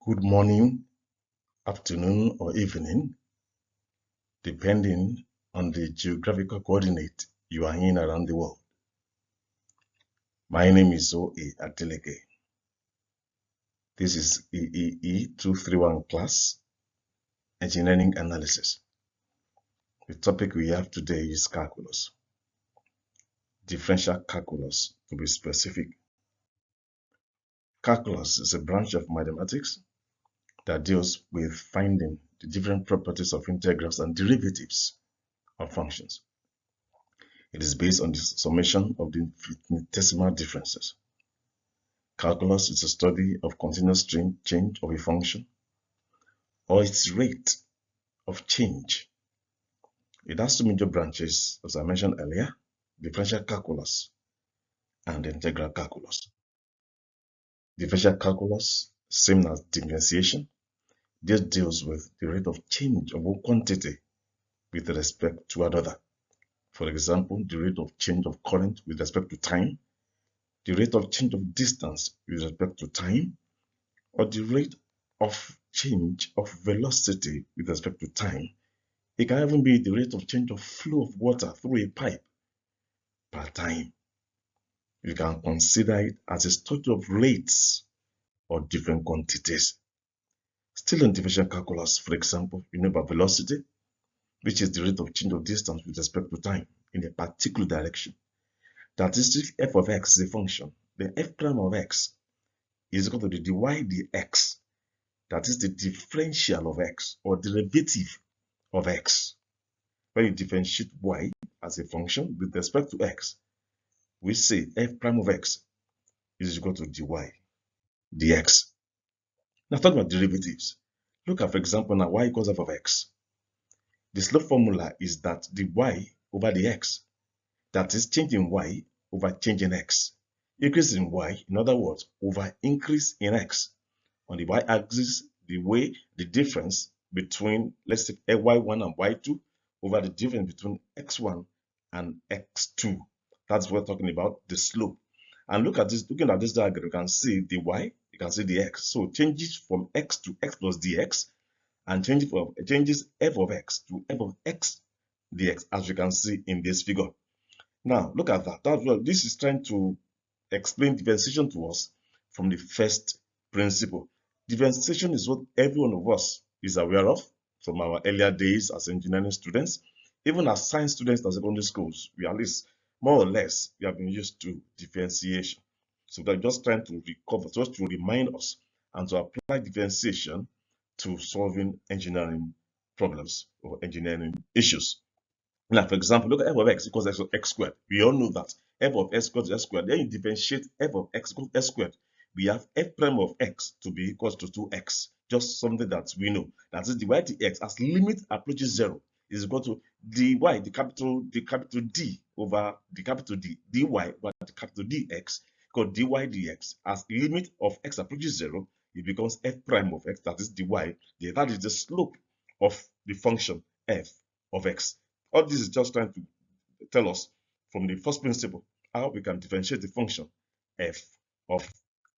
Good morning, afternoon, or evening, depending on the geographical coordinate you are in around the world. My name is O.A. Adeleke. This is EEE 231 class, Engineering Analysis. The topic we have today is calculus, differential calculus to be specific. Calculus is a branch of mathematics that deals with finding the different properties of integrals and derivatives of functions. It is based on the summation of the infinitesimal differences. Calculus is a study of continuous change of a function or its rate of change. It has two major branches, as I mentioned earlier, differential calculus and integral calculus. Differential calculus, same as differentiation, this deals with the rate of change of one quantity with respect to another. For example, the rate of change of current with respect to time, the rate of change of distance with respect to time, or the rate of change of velocity with respect to time. It can even be the rate of change of flow of water through a pipe per time. You can consider it as a study of rates or different quantities. Still in differential calculus, for example, you know about velocity, which is the rate of change of distance with respect to time in a particular direction. That is, if f of x is a function, then f prime of x is equal to the dy dx. That is the differential of x or derivative of x. When you differentiate y as a function with respect to x, we say f prime of x is equal to dy dx. Now talk about derivatives. Look at, for example, now y equals f of x. The slope formula is that the y over the x, that is changing y over changing x. Increase in y, in other words, over increase in x. On the y-axis, the difference between, let's say, y1 and y2 over the difference between x1 and x2. That's what we're talking about, the slope. And look at this, looking at this diagram, you can see the y, you can see the x. So changes from x to x plus dx, and changes f of x to f of x dx, as you can see in this figure. Now, look at that. This is trying to explain differentiation to us from the first principle. Differentiation is what every one of us is aware of from our earlier days as engineering students. Even as science students at secondary schools, we at least, more or less, we have been used to differentiation. So we're just trying to recover, just to remind us and to apply differentiation to solving engineering problems or engineering issues. Now, for example, look at f of x equals x squared. We all know that f of x equals x squared. Then you differentiate f of x equals x squared. We have f prime of x to be equals to 2x. Just something that we know. That is dy dx as limit approaches 0 is equal to dy, the capital D over the capital D, dy over the capital dx, called dy dx as limit of x approaches 0, it becomes f prime of x, that is dy. That is the slope of the function f of x. All this is just trying to tell us from the first principle how we can differentiate the function f of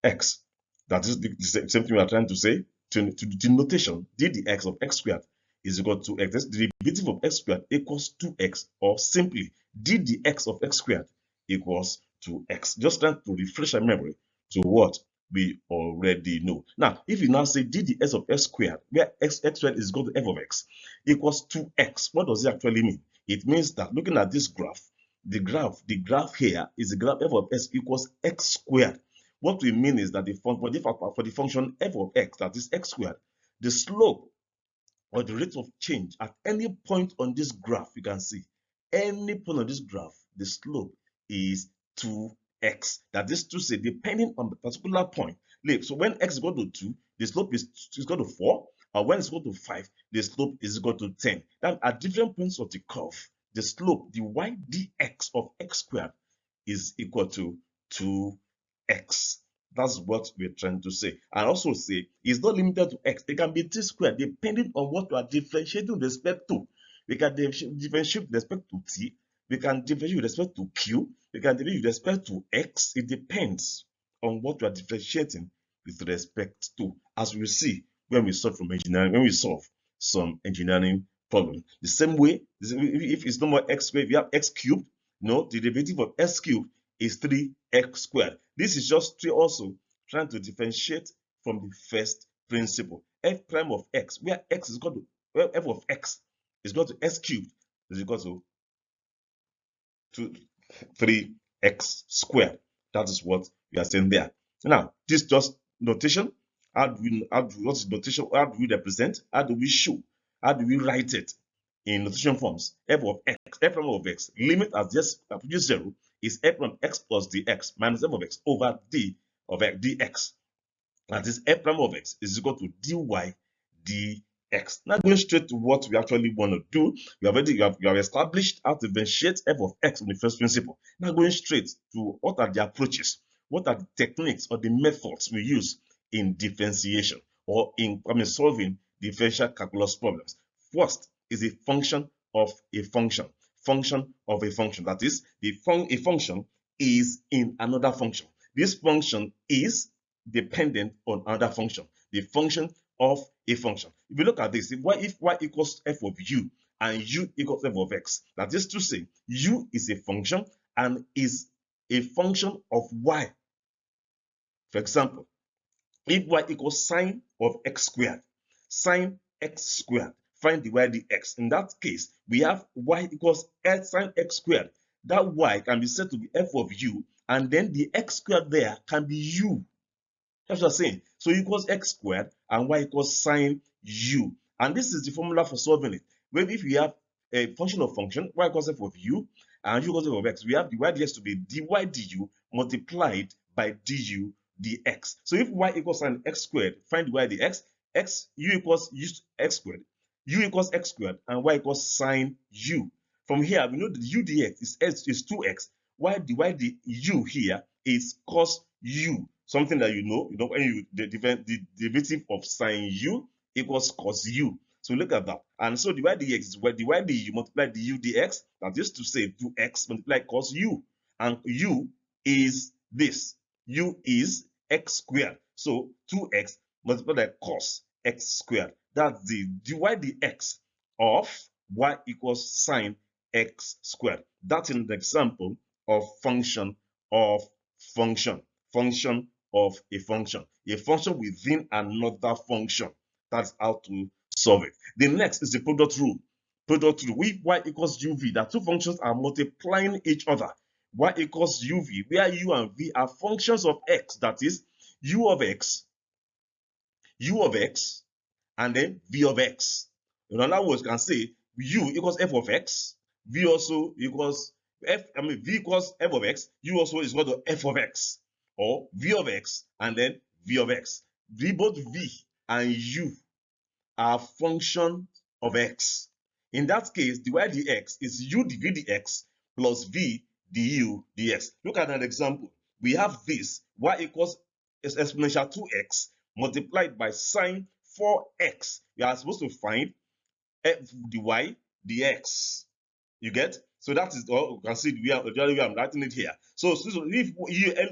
x. That is the same thing we are trying to say. To the notation, d dx of x squared is equal to x. The derivative of x squared equals 2x, or simply d dx of x squared equals to x. Just trying to refresh our memory to what we already know. Now, if you now say d dx of x squared, where x squared is equal to f of x, equals 2x, what does it actually mean? It means that looking at this graph, the graph here is the graph f of x equals x squared. What we mean is that for the function f of x, that is x squared, the slope or the rate of change at any point on this graph, you can see, any point on this graph, the slope is 2x. That is to say, depending on the particular point. So when x is equal to 2, the slope is equal to 4. Or when it's equal to 5, the slope is equal to 10. Then at different points of the curve, the slope, the y dx of x squared, is equal to 2x. That's what we're trying to say. And also say it's not limited to x. It can be t squared depending on what you are differentiating with respect to. We can differentiate with respect to t. We can differentiate with respect to q. We can differentiate with respect to x. It depends on what you are differentiating with respect to, as we see when we solve from engineering, when we solve some engineering problem. The same way, if it's no more x squared, if you have x cubed, no, the derivative of x cubed is 3x squared. This is just also trying to differentiate from the first principle. F prime of x, where x is equal to, well, f of x is equal to x cubed, is equal to 3x squared. That is what we are saying there. Now, this just notation. What's notation? How do we represent? How do we show? How do we write it in notation forms? F of x, f prime of x, limit as just approaches 0 is f prime x plus dx minus f of x over d of x dx. That is f prime of x is equal to dy dx. Now going straight to what we actually want to do, you have established how to differentiate f of x on the first principle. Now going straight to what are the approaches, what are the techniques or the methods we use in differentiation or in solving differential calculus problems. First is a function of a function. Function of a function. That is, a function is in another function. This function is dependent on another function. The function of a function. If you look at this, if y equals f of u and u equals f of x, that is to say, u is a function and is a function of y. For example, if y equals sine of x squared, sine x squared, find dy dx. In that case, we have y equals sine x squared. That y can be said to be f of u, and then the x squared there can be u. That's what I'm saying. So u equals x squared and y equals sine u. And this is the formula for solving it. Maybe if we have a function of function, y equals f of u and u equals f of x, we have dy dx to be dy du multiplied by du dx. So if y equals sine x squared, find dy dx, u equals x squared, u equals x squared, and y equals sine u. From here, we know that u dx is 2x, while dy du here is cos u. Something that you know when the derivative of sine u equals cos u. So look at that. And so dy dx is where dy du multiply du dx. That is to say 2x multiply cos u. And u is this. U is x squared. So 2x multiplied by cos x squared. That's the dy dx of y equals sine x squared. That's an example of function of function. Function of a function within another function. That's how to solve it. The next is the product rule. Product rule. If y equals uv, that two functions are multiplying each other. Y equals uv, where u and v are functions of x. That is u of x, and then v of x. In other words, you can say u equals f of x, v also equals v equals f of x, u also is equal to f of x, or v of x and then v of x. Both v and u are functions of x. In that case, dy dx is u dv dx plus v du dx. Look at an example. We have this, y equals exponential 2x multiplied by sine 4x. We are supposed to find f dy dx. You get? So that is all you can see the way I'm writing it here. So if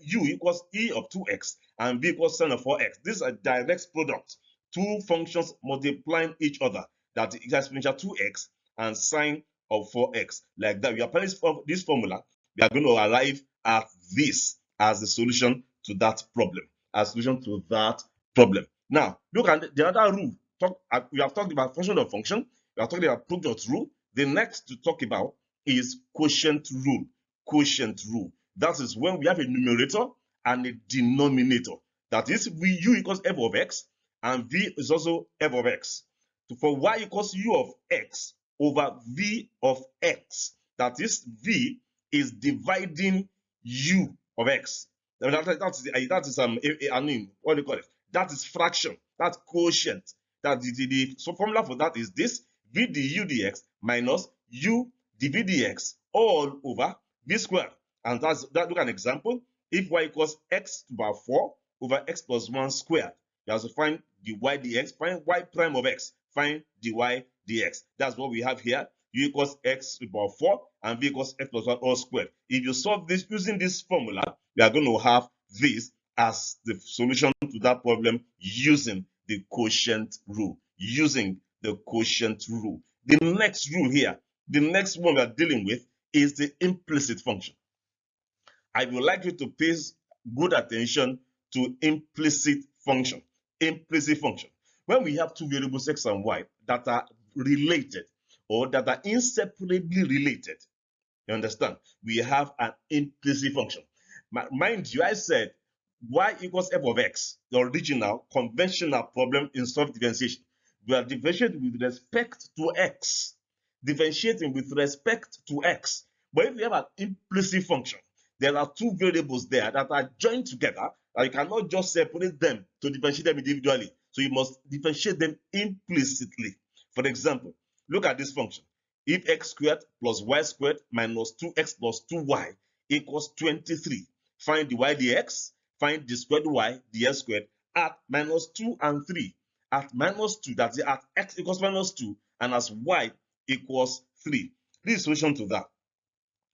u equals e of 2x and v equals sine of 4x, this is a direct product. Two functions multiplying each other. That is exponential 2x and sine of 4x. Like that. We apply this formula. We are going to arrive at this as the solution to that problem. Now, look at the other rule. We have talked about function of function. We are talking about product rule. The next to talk about is quotient rule. Quotient rule. That is when we have a numerator and a denominator. That is, u equals f of x and v is also f of x. So for y equals u of x over v of x, that is, v is dividing u of x. That is what do you call it? That is fraction. That's quotient. So formula for that is this: v du dx minus u dv dx all over v squared. And look at an example. If y equals x to the power 4 over x plus 1 squared, you have to find dy dx, find y prime of x, find dy dx. That's what we have here. U equals x to the power 4 and v equals x plus 1 all squared. If you solve this using this formula, we are going to have this as the solution to that problem using the quotient rule. Using the quotient rule. The next rule here, the next one we are dealing with is the implicit function. I would like you to pay good attention to implicit function. Implicit function. When we have two variables x and y that are related or that are inseparably related, you understand? We have an implicit function. Mind you, I said y equals f of x, the original conventional problem in soft differentiation. We are differentiating with respect to x. Differentiating with respect to x. But if we have an implicit function, there are two variables there that are joined together, and you cannot just separate them to differentiate them individually. So you must differentiate them implicitly. For example, look at this function. If x squared plus y squared minus 2x plus 2y equals 23, find the y dx, find the squared y dx squared at minus 2 and 3. At minus 2, that's at x equals minus 2, and as y equals 3. This is solution to that.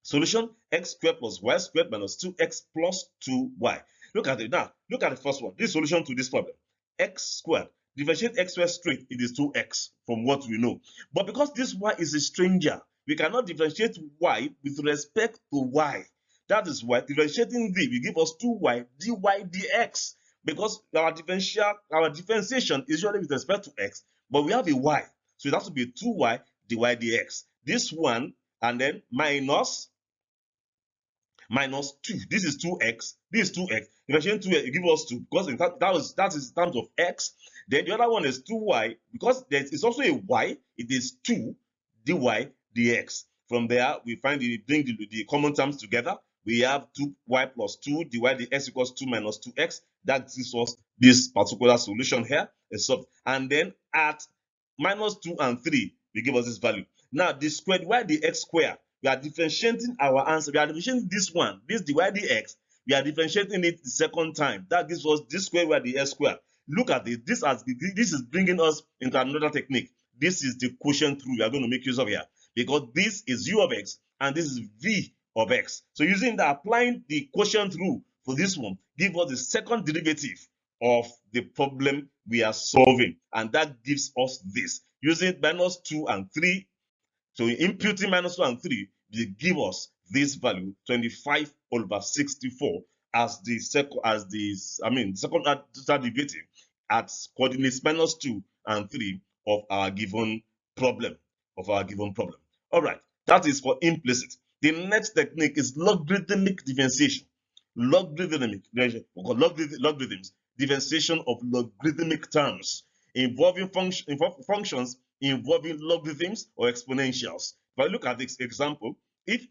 Solution x squared plus y squared minus 2x plus 2y. Look at it now. Look at the first one. This solution to this problem. X squared. Differentiate x squared straight, it is 2x from what we know. But because this y is a stranger, we cannot differentiate y with respect to y. That is why differentiating v will give us 2y dy dx. Because our differentiation is usually with respect to x, but we have a y. So it has to be 2y dy dx. This one, and then minus 2. This is 2x. This is 2x. Differentiating 2x, it gives us 2 because that is in terms of x. Then the other one is 2y because it's also a y. It is 2 dy dx. From there, we bring the common terms together. We have 2y plus 2 dy dx equals 2 minus 2x. That gives us this particular solution here. And then at minus 2 and 3, we give us this value. Now, the squared y dx square, we are differentiating our answer. We are differentiating this one, this dy dx. We are differentiating it the second time. That gives us this squared y dx square. Look at it. This is bringing us into another technique. This is the quotient rule we are going to make use of here, because this is u of x and this is v of x. So applying the quotient rule for this one, give us the second derivative of the problem we are solving, and that gives us this. Using minus 2 and 3, so imputing minus 2 and 3 will give us this value, 25 over 64, as the second derivative at coordinates minus 2 and 3 of our given problem. All right, that is for implicit. The next technique is logarithmic differentiation. Logarithmics, differentiation of logarithmic terms involving functions involving logarithms or exponentials. If I look at this example, if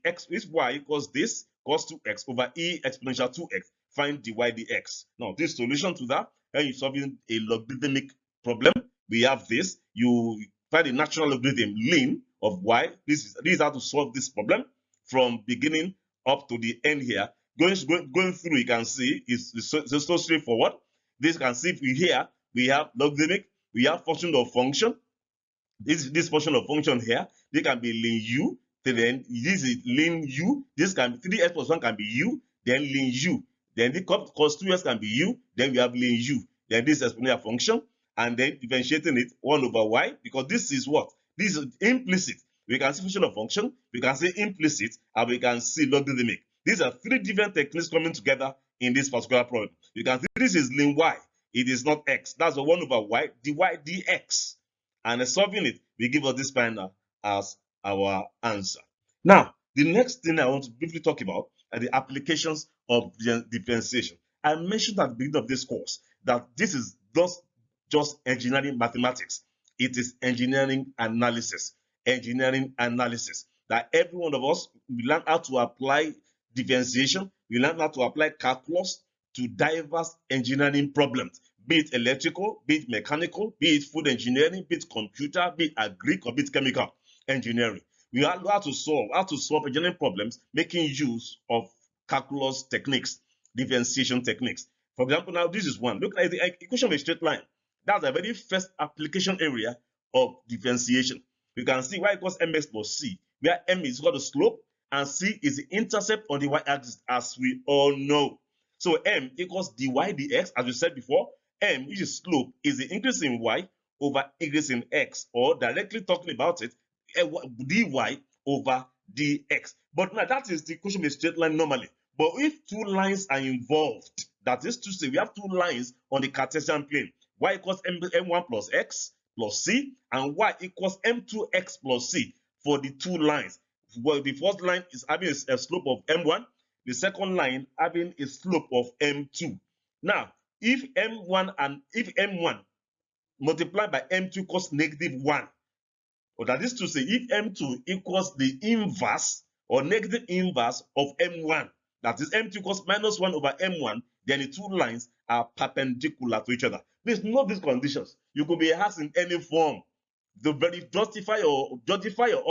y equals this, cos 2x over e exponential 2x, find dy dx. Now, this solution to that, when you're solving a logarithmic problem, we have this. You find a natural logarithm ln of y. This is how to solve this problem from beginning up to the end here. Going through, you can see it's so straightforward. This can see here we have logarithmic, we have function of function. This function of function here, they can be ln u. Then this is ln u. This can be 3x plus 1 can be u. Then ln u. Then the cos 2x can be u. Then we have ln u. Then this exponential function, and then differentiating it 1 over y, because this is what? This is implicit. We can see function of function, we can see implicit, and we can see logarithmic. These are three different techniques coming together in this particular problem. You can see this is ln y. It is not x. That's a 1 over y dy dx. And solving it, we give us this final as our answer. Now, the next thing I want to briefly talk about are the applications of differentiation. I mentioned at the beginning of this course that this is just engineering mathematics. It is engineering analysis. Engineering analysis. That every one of us, we learn how to apply differentiation. We learn how to apply calculus to diverse engineering problems, be it electrical, be it mechanical, be it food engineering, be it computer, be it agric, or be it chemical engineering. We learn how to solve engineering problems, making use of calculus techniques, differentiation techniques. For example, now this is one. Look at the equation of a straight line. That's the very first application area of differentiation. You can see y equals mx plus c, where m is equal to slope and c is the intercept on the y-axis, as we all know. So m equals dy dx, as we said before. M, which is slope, is the increase in y over increase in x, or directly talking about it, dy over dx. But now that is the equation of a straight line normally. But if two lines are involved, that is to say, we have two lines on the Cartesian plane, y equals m1 plus x plus c, and y equals m2x plus c for the two lines. Well, the first line is having a slope of m1, the second line having a slope of m2. Now, if m1 multiplied by m2 equals -1, or that is to say, if m2 equals the inverse or negative inverse of m1, that is m2 equals -1 over m1, then the two lines are perpendicular to each other. Please note these conditions. You could be asked in any form, to very justify or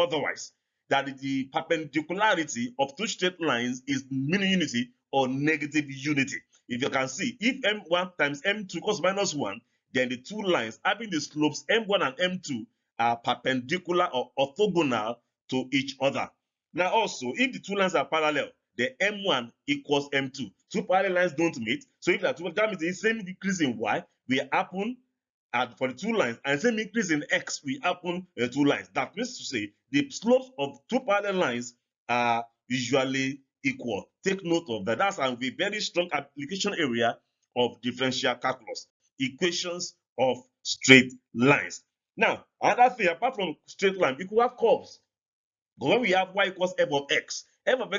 otherwise, that the perpendicularity of two straight lines is mean unity or negative unity. If you can see, if m1 times m2 equals -1, then the two lines having the slopes m1 and m2 are perpendicular or orthogonal to each other. Now also, if the two lines are parallel, the m1 equals m2. Two parallel lines don't meet. So if that means the same increase in y will happen for the two lines, and same increase in x will happen two lines. That means to say the slopes of two parallel lines are usually equal. Take note of that. That's a very strong application area of differential calculus, equations of straight lines. Now, another thing, apart from straight line, we could have curves. But when we have y equals f of x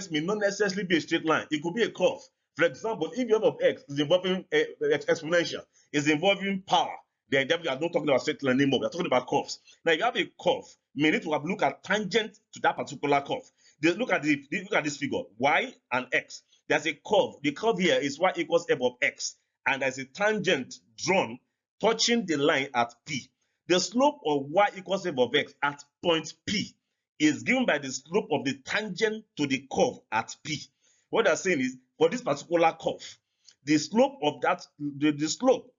may not necessarily be a straight line. It could be a curve. For example, if f of x is involving exponential, is involving power, then we are not talking about straight line anymore. We are talking about curves. Now, if you have a curve, we need to have look at tangent to that particular curve. Look at this figure, y and x. There's a curve. The curve here is y equals f of x, and there's a tangent drawn touching the line at P. The slope of y equals f of x at point P is given by the slope of the tangent to the curve at P. What they're saying is, for this particular curve, the slope of that, the slope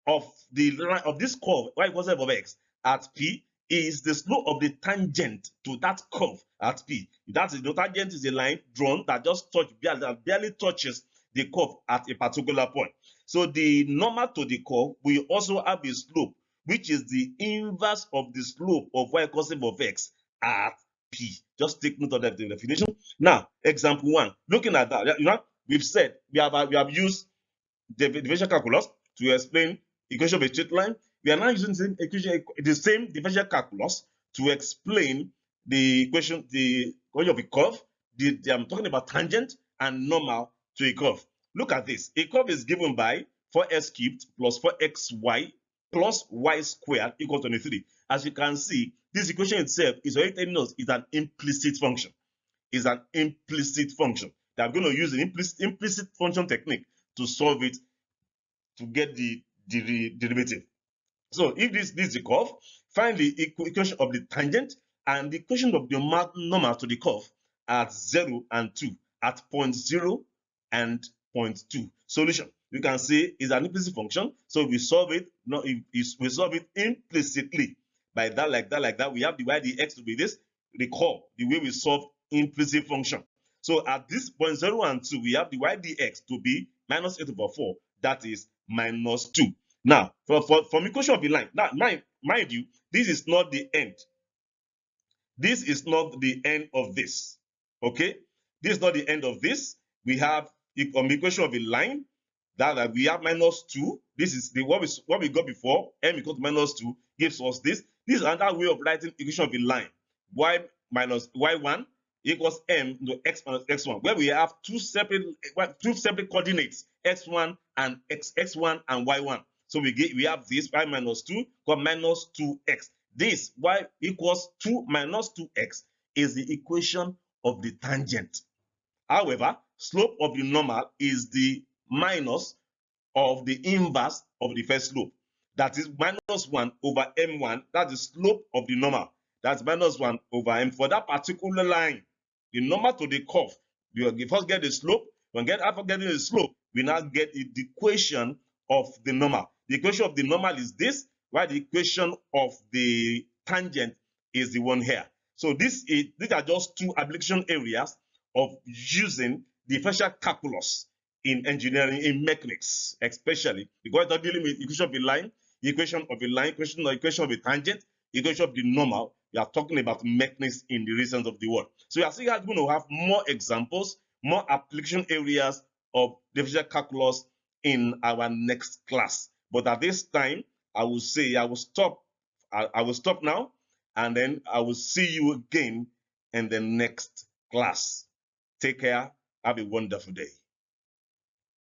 of the line of this curve, y equals f of x at P, is the slope of the tangent to that curve at P. That is, the tangent is a line drawn that just barely touches the curve at a particular point. So the normal to the curve will also have a slope, which is the inverse of the slope of y equals f of x at P. Just take note of that definition. Now, example 1. Looking at that, we've said we have used the differential calculus to explain equation of a straight line. We are now using the same differential calculus to explain the equation of a curve. I'm talking about tangent and normal to a curve. Look at this. A curve is given by 4x cubed plus 4xy plus y squared equal to 23. As you can see, this equation itself is already telling us it's an implicit function. It's an implicit function. I'm going to use an implicit function technique to solve it, to get the derivative. So if this is the curve, find the equation of the tangent and the equation of the normal to the curve at 0 and 2, at point 0 and point 2. Solution. You can see it's an implicit function, so we solve it. We solve it implicitly by that, like that. We have the y dx to be this. Recall the way we solve implicit function. So at this point 0 and 2, we have the y dx to be -8/4. That is -2. Now, from equation of the line, now mind you, this is not the end. This is not the end of this. Okay, this is not the end of this. We have equation of a line that we have -2. This is what we got before. M equals -2 gives us this. This is another way of writing equation of a line. Y minus y1 equals m into x minus x1, where we have two separate coordinates, x1 and x1 and y1. So we have this y minus 2 equals -2x. This y equals 2 minus 2x is the equation of the tangent. However, slope of the normal is the minus of the inverse of the first slope. That is -1 over m1. That's the slope of the normal. That's -1 over m. For that particular line, the normal to the curve, we first get the slope. After getting the slope, we now get the equation of the normal. The equation of the normal is this, while the equation of the tangent is the one here. So these are just two application areas of using differential calculus in engineering, in mechanics, especially because they're dealing with equation of a line, equation of a line, equation of a tangent, equation of the normal. We are talking about mechanics in the real sense of the word. So we are still going to have more examples, more application areas of differential calculus in our next class. But at this time, I will say I will stop. I will stop now, and then I will see you again in the next class. Take care. Have a wonderful day.